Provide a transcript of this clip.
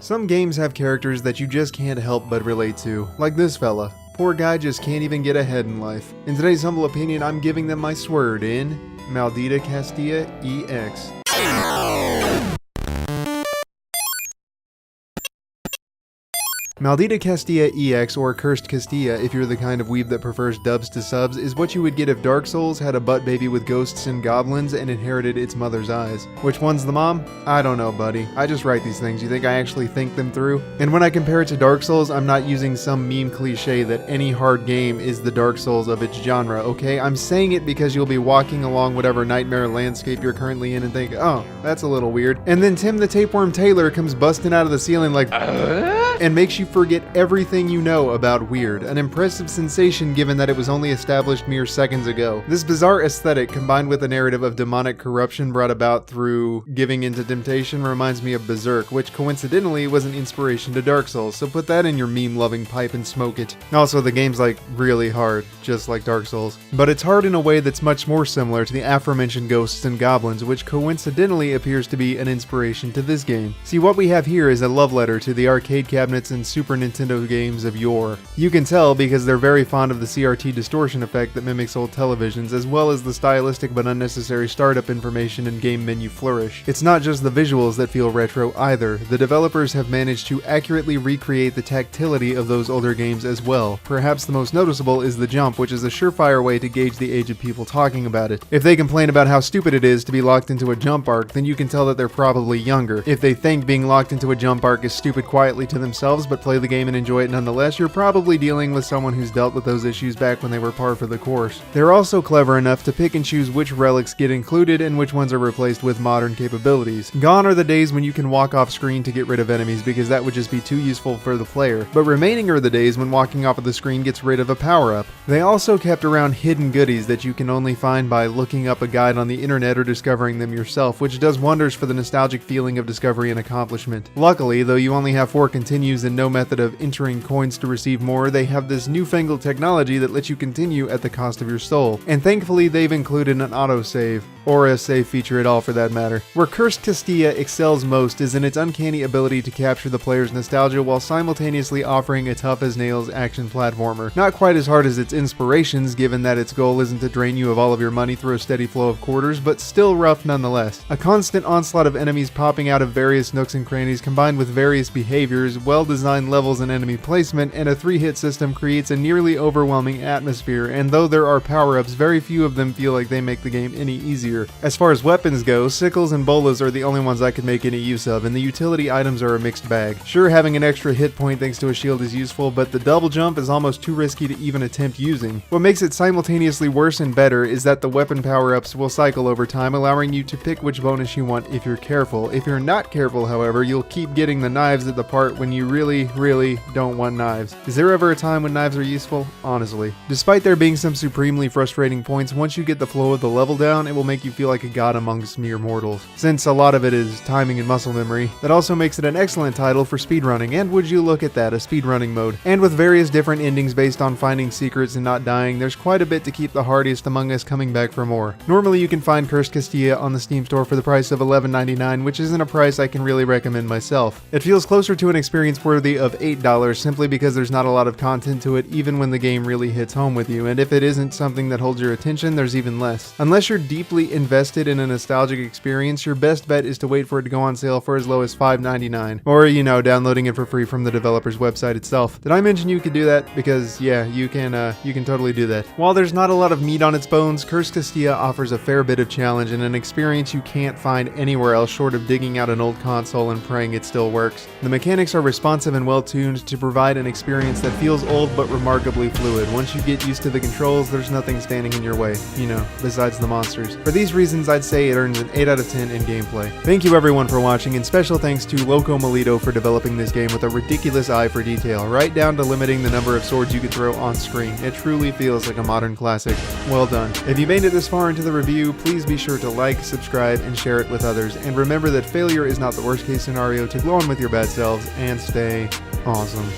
Some games have characters that you just can't help but relate to, like this fella. Poor guy just can't even get ahead in life. In today's humble opinion, I'm giving them my sword in Maldita Castilla EX. Maldita Castilla EX, or Cursed Castilla if you're the kind of weeb that prefers dubs to subs, is what you would get if Dark Souls had a butt baby with ghosts and goblins and inherited its mother's eyes. Which one's the mom? I don't know, buddy. I just write these things. You think I actually think them through? And when I compare it to Dark Souls, I'm not using some meme cliche that any hard game is the Dark Souls of its genre, okay? I'm saying it because you'll be walking along whatever nightmare landscape you're currently in and think, oh, that's a little weird. And then Tim the Tapeworm Taylor comes busting out of the ceiling like, and makes you forget everything you know about weird, an impressive sensation given that it was only established mere seconds ago. This bizarre aesthetic, combined with a narrative of demonic corruption brought about through giving into temptation, reminds me of Berserk, which coincidentally was an inspiration to Dark Souls, so put that in your meme-loving pipe and smoke it. Also, the game's like really hard, just like Dark Souls. But it's hard in a way that's much more similar to the aforementioned ghosts and goblins, which coincidentally appears to be an inspiration to this game. See, what we have here is a love letter to the arcade cabinets and Super Nintendo games of yore. You can tell because they're very fond of the CRT distortion effect that mimics old televisions, as well as the stylistic but unnecessary startup information and game menu flourish. It's not just the visuals that feel retro either. The developers have managed to accurately recreate the tactility of those older games as well. Perhaps the most noticeable is the jump, which is a surefire way to gauge the age of people talking about it. If they complain about how stupid it is to be locked into a jump arc, then you can tell that they're probably younger. If they think being locked into a jump arc is stupid quietly to themselves but play the game and enjoy it nonetheless, you're probably dealing with someone who's dealt with those issues back when they were par for the course. They're also clever enough to pick and choose which relics get included and which ones are replaced with modern capabilities. Gone are the days when you can walk off screen to get rid of enemies because that would just be too useful for the player, but remaining are the days when walking off of the screen gets rid of a power-up. They also kept around hidden goodies that you can only find by looking up a guide on the internet or discovering them yourself, which does wonders for the nostalgic feeling of discovery and accomplishment. Luckily, though you only have 4 continues and no method of entering coins to receive more, they have this newfangled technology that lets you continue at the cost of your soul. And thankfully they've included an autosave, or a save feature at all for that matter. Where Cursed Castilla excels most is in its uncanny ability to capture the player's nostalgia while simultaneously offering a tough-as-nails action platformer. Not quite as hard as its inspirations, given that its goal isn't to drain you of all of your money through a steady flow of quarters, but still rough nonetheless. A constant onslaught of enemies popping out of various nooks and crannies combined with various behaviors, well-designed levels and enemy placement, and a 3-hit system creates a nearly overwhelming atmosphere, and though there are power-ups, very few of them feel like they make the game any easier. As far as weapons go, sickles and bolas are the only ones I could make any use of, and the utility items are a mixed bag. Sure, having an extra hit point thanks to a shield is useful, but the double jump is almost too risky to even attempt using. What makes it simultaneously worse and better is that the weapon power-ups will cycle over time, allowing you to pick which bonus you want if you're careful. If you're not careful, however, you'll keep getting the knives at the part when you really don't want knives. Is there ever a time when knives are useful? Honestly. Despite there being some supremely frustrating points, once you get the flow of the level down, it will make you feel like a god amongst mere mortals. Since a lot of it is timing and muscle memory, that also makes it an excellent title for speedrunning, and would you look at that, a speedrunning mode. And with various different endings based on finding secrets and not dying, there's quite a bit to keep the hardiest among us coming back for more. Normally you can find Cursed Castilla on the Steam store for the price of $11.99, which isn't a price I can really recommend myself. It feels closer to an experience worthy of $8 simply because there's not a lot of content to it even when the game really hits home with you, and if it isn't something that holds your attention, there's even less. Unless you're deeply invested in a nostalgic experience, your best bet is to wait for it to go on sale for as low as $5.99, or, you know, downloading it for free from the developer's website itself. Did I mention you could do that? Because, yeah, you can totally do that. While there's not a lot of meat on its bones, Cursed Castilla offers a fair bit of challenge and an experience you can't find anywhere else short of digging out an old console and praying it still works. The mechanics are responsive and well-tuned to provide an experience that feels old but remarkably fluid. Once you get used to the controls, there's nothing standing in your way, you know, besides the monsters. For these reasons, I'd say it earns an 8 out of 10 in gameplay. Thank you everyone for watching, and special thanks to Loco Molito for developing this game with a ridiculous eye for detail, right down to limiting the number of swords you could throw on screen. It truly feels like a modern classic. Well done. If you made it this far into the review, please be sure to like, subscribe, and share it with others, and remember that failure is not the worst case scenario to go on with your bad selves and stay awesome.